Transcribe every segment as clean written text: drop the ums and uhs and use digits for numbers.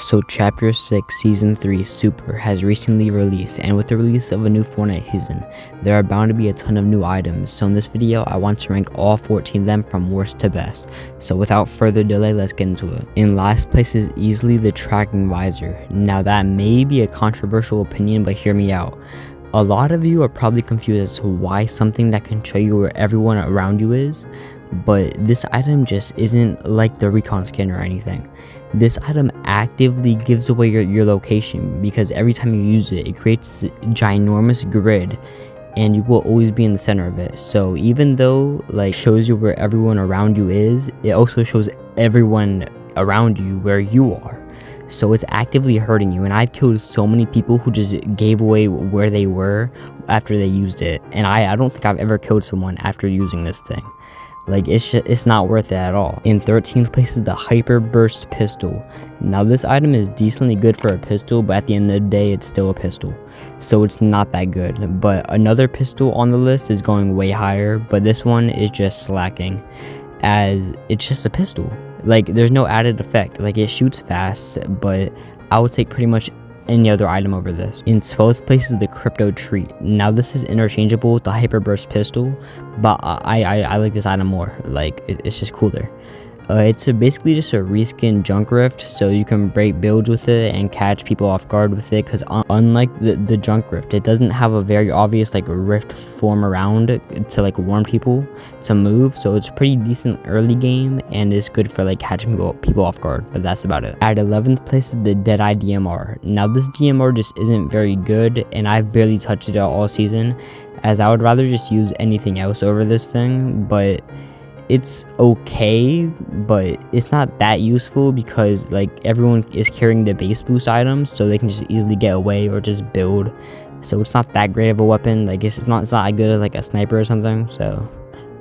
So Chapter 6 Season 3 Super has recently released, and with the release of a new Fortnite season, there are bound to be a ton of new items. So in this video, I want to rank all 14 of them from worst to best. So without further delay, let's get into it. In last place is easily the tracking visor. Now that may be a controversial opinion, but hear me out. A lot of you are probably confused as to why something that can show you where everyone around you is, but this item just isn't like the recon skin or anything. This item actively gives away your location, because every time you use it, it creates a ginormous grid and you will always be in the center of it. So even though like shows you where everyone around you is, it also shows everyone around you where you are. So it's actively hurting you, and I've killed so many people who just gave away where they were after they used it, and I don't think I've ever killed someone after using this thing. Like, it's not worth it at all. In 13th place is the Hyper Burst Pistol. Now this item is decently good for a pistol, but at the end of the day, it's still a pistol, so it's not that good. But another pistol on the list is going way higher, but this one is just slacking, as it's just a pistol. Like, there's no added effect. Like, it shoots fast, but I would take pretty much any other item over this. In 12th place is the Crypto Treat. Now this is interchangeable with the Hyper Burst Pistol, but I like this item more. Like, it's just cooler. It's basically just a reskin junk rift, so you can break builds with it and catch people off guard with it, because unlike the junk rift, it doesn't have a very obvious like rift form around to like warn people to move, so it's pretty decent early game and it's good for like catching people off guard, but that's about it. At 11th place is the Deadeye DMR. Now this DMR just isn't very good, and I've barely touched it all season, as I would rather just use anything else over this thing. But it's okay, but it's not that useful, because like everyone is carrying the base boost items, so they can just easily get away or just build. So it's not that great of a weapon. Like, it's not as good as like a sniper or something, so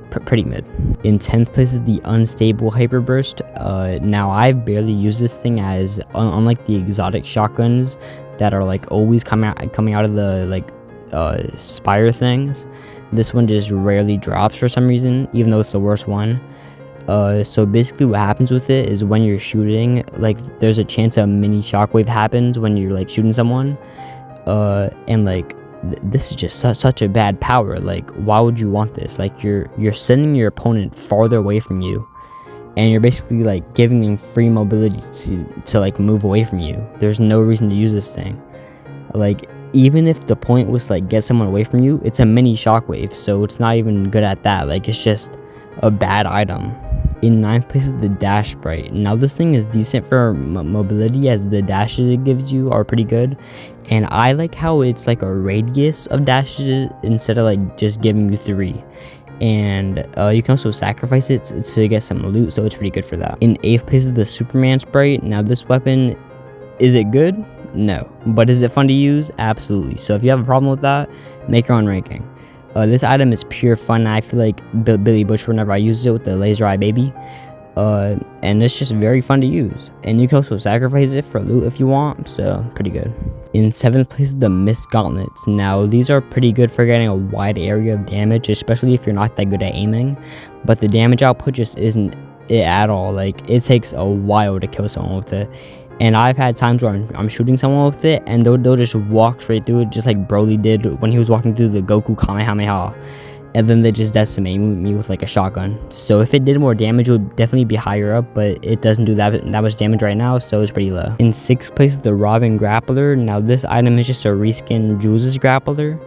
pretty mid. In 10th place is the Unstable Hyper Burst. Now I've barely used this thing, as unlike the exotic shotguns that are like always coming out of the like spire things, this one just rarely drops for some reason, even though it's the worst one. So basically what happens with it is when you're shooting, like there's a chance a mini shockwave happens when you're like shooting someone, and like this is just such a bad power. Like, why would you want this? Like, you're sending your opponent farther away from you, and you're basically like giving them free mobility to like move away from you. There's no reason to use this thing. Like, even if the point was to like get someone away from you, it's a mini shockwave, so it's not even good at that. Like, it's just a bad item. In 9th place is the Dash Sprite. Now this thing is decent for mobility, as the dashes it gives you are pretty good, and I like how it's like a radius of dashes instead of like just giving you 3. And you can also sacrifice it to get some loot, so it's pretty good for that. In 8th place is the Superman Sprite. Now this weapon, is it good? No. But is it fun to use? Absolutely. So if you have a problem with that, make your own ranking. This item is pure fun. I feel like Billy Butcher whenever I use it with the laser eye baby, and it's just very fun to use. And you can also sacrifice it for loot if you want, so pretty good. In 7th place is the Mist Gauntlets. Now these are pretty good for getting a wide area of damage, especially if you're not that good at aiming, but the damage output just isn't it at all. Like, it takes a while to kill someone with it, and I've had times where I'm shooting someone with it, and they'll just walk straight through it, just like Broly did when he was walking through the Goku Kamehameha, and then they just decimate me with like a shotgun. So if it did more damage, it would definitely be higher up, but it doesn't do that much damage right now, so it's pretty low. In 6th place is the Robin Grappler. Now this item is just a reskin Jules' Grappler.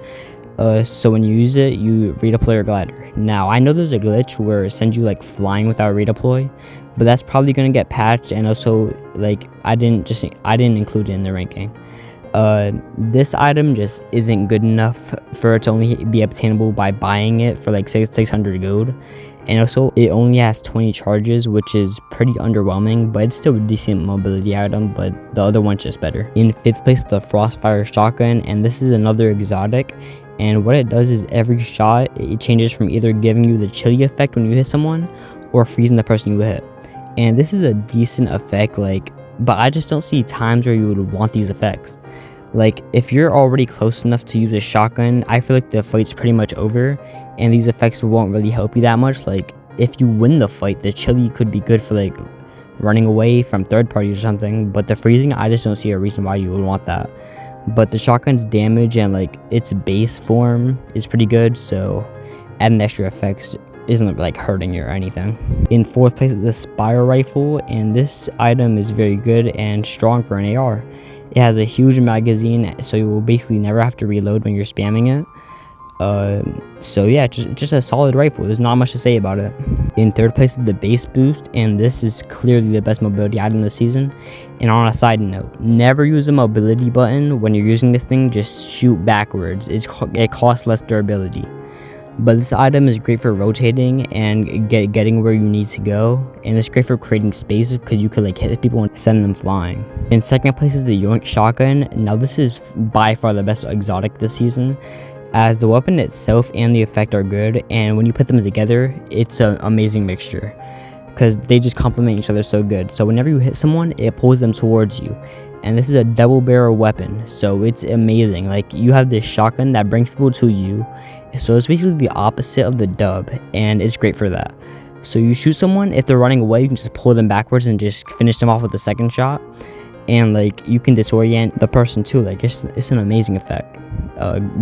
So when you use it, you redeploy your glider. Now I know there's a glitch where it sends you like flying without redeploy, but that's probably gonna get patched, and also like I didn't include it in the ranking. This item just isn't good enough for it to only be obtainable by buying it for like 600 gold, and also it only has 20 charges, which is pretty underwhelming, but it's still a decent mobility item, but the other one's just better. In 5th place, the Frostfire Shotgun, and this is another exotic, and what it does is every shot it changes from either giving you the chilly effect when you hit someone or freezing the person you hit. And this is a decent effect, like, but I just don't see times where you would want these effects. Like, if you're already close enough to use a shotgun, I feel like the fight's pretty much over, and these effects won't really help you that much. Like, if you win the fight, the chili could be good for like running away from third parties or something. But the freezing, I just don't see a reason why you would want that. But the shotgun's damage and like its base form is pretty good, so adding extra effects isn't like hurting you or anything. In fourth place is the Spire Rifle, and this item is very good and strong for an AR. It has a huge magazine, so you will basically never have to reload when you're spamming it. So yeah, just a solid rifle. There's not much to say about it. In third place is the Base Boost, and this is clearly the best mobility item this season. And on a side note, never use the mobility button when you're using this thing. Just shoot backwards. It costs less durability. But this item is great for rotating and getting where you need to go, and it's great for creating spaces because you could like hit people and send them flying. In second place is the Yoink Shotgun. Now this is by far the best exotic this season, as the weapon itself and the effect are good, and when you put them together, it's an amazing mixture because they just complement each other so good. So whenever you hit someone, it pulls them towards you. And this is a double barrel weapon, so it's amazing. Like, you have this shotgun that brings people to you, so it's basically the opposite of the dub, and it's great for that. So you shoot someone, if they're running away, you can just pull them backwards and just finish them off with the second shot, and like you can disorient the person too. Like, it's an amazing effect.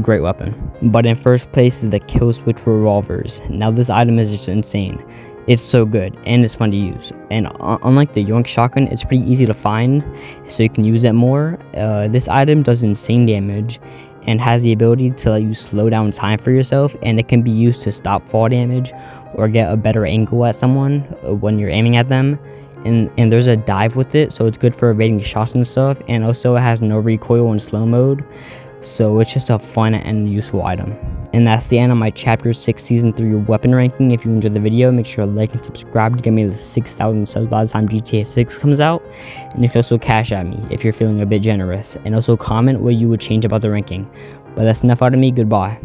Great weapon. But in first place is the Kill Switch Revolvers. Now this item is just insane. It's so good and it's fun to use, and unlike the Yoink Shotgun, it's pretty easy to find, so you can use it more. This item does insane damage and has the ability to let you slow down time for yourself, and it can be used to stop fall damage or get a better angle at someone when you're aiming at them. And there's a dive with it, so it's good for evading shots and stuff, and also it has no recoil in slow mode, so it's just a fun and useful item. And that's the end of my Chapter 6 Season 3 weapon ranking. If you enjoyed the video, make sure to like and subscribe to get me to 6,000 subs by the time GTA 6 comes out. And you can also cash at me if you're feeling a bit generous. And also comment what you would change about the ranking. But that's enough out of me. Goodbye.